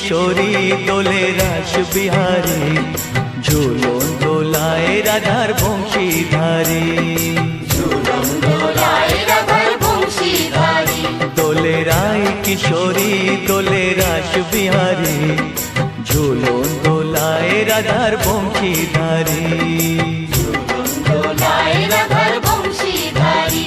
কিশোরী দোলে রাস বিহারী, ঝুলন দোলায় রাধার বংশীধারী। ঝুলন দোলায় রাধার বংশীধারী। দোলে রায় কিশোরী দোলে রাস বিহারী, ঝুলন দোলায় রাধার বংশীধারী। ঝুলন দোলায় রাধার বংশীধারী।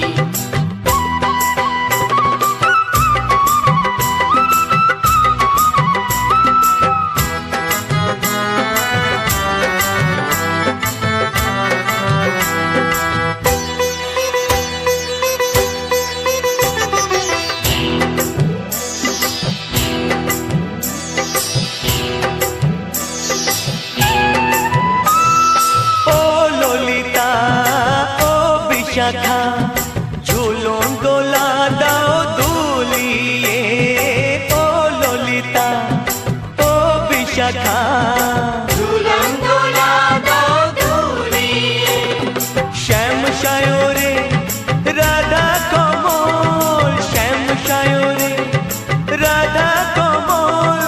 শাখা ঝুলন দোলা দাও দুলিয়ে, ও ললিতা ও বিশাখা। ঝুলন দোলা দাও দুলিয়ে। শ্যাম সায়রে রাধা কমল, শ্যাম সায়রে রাধা কমল,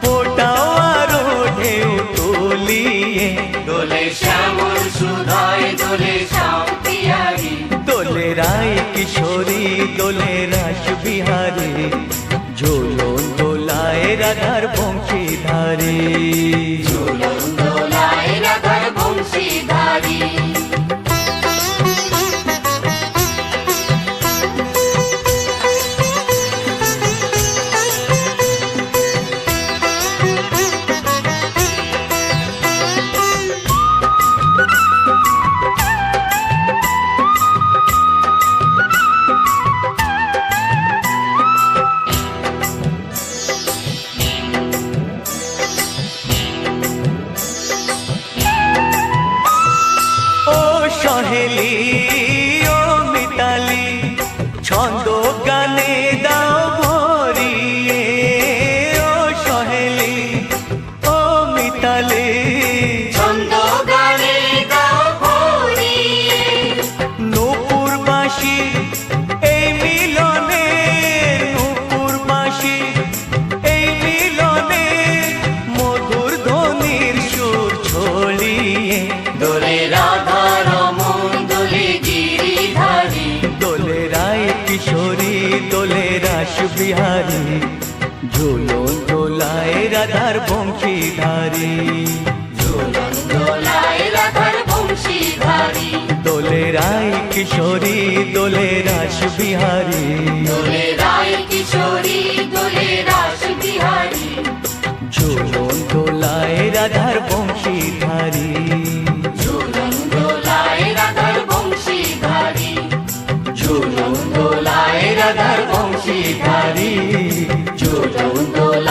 ফোটাও আরো ঢেউ তুলিয়ে। দোলে শ্যামল সুধায় দোলে শ্যাম পিয়ারী। দোলে রায় কিশোরী দোলে রাস বিহারী, ঝুলন দোলায় রাধার বংশীধারী। ঝুলন দোলায় রাধার বংশীধারী। সহেলি ও মিতালি ছন্দ গানে দাও ভরিয়ে, ও সহেলি ও মিতালি ছন্দ গানে দাও ভরিয়ে। নূপুর বাঁশি এই মিলনে, নূপুর বাঁশি এই মিলনে, মধুর ধ্বনির সুর ছড়িয়ে। দোলে রাধা রমন দোলে গিরিধারী। দোলে রায় কিশোরী দোলে রাস বিহারী, ঝুলন দোলায় রাধার বংশীধারী। ঝুলন দোলায় রাধার বংশীধারী। দোলে রায় কিশোরী দোলে রাস বিহারী, দোলে রায় কিশোরী দোলে রাস বিহারী। ঝুলন দোলায় রাধার বংশীধারী। ঝুলন দোলায় রাধার বংশীধারী। ঝুলন দোলায় রাধার বংশীধারী। ঝুলন দোলায়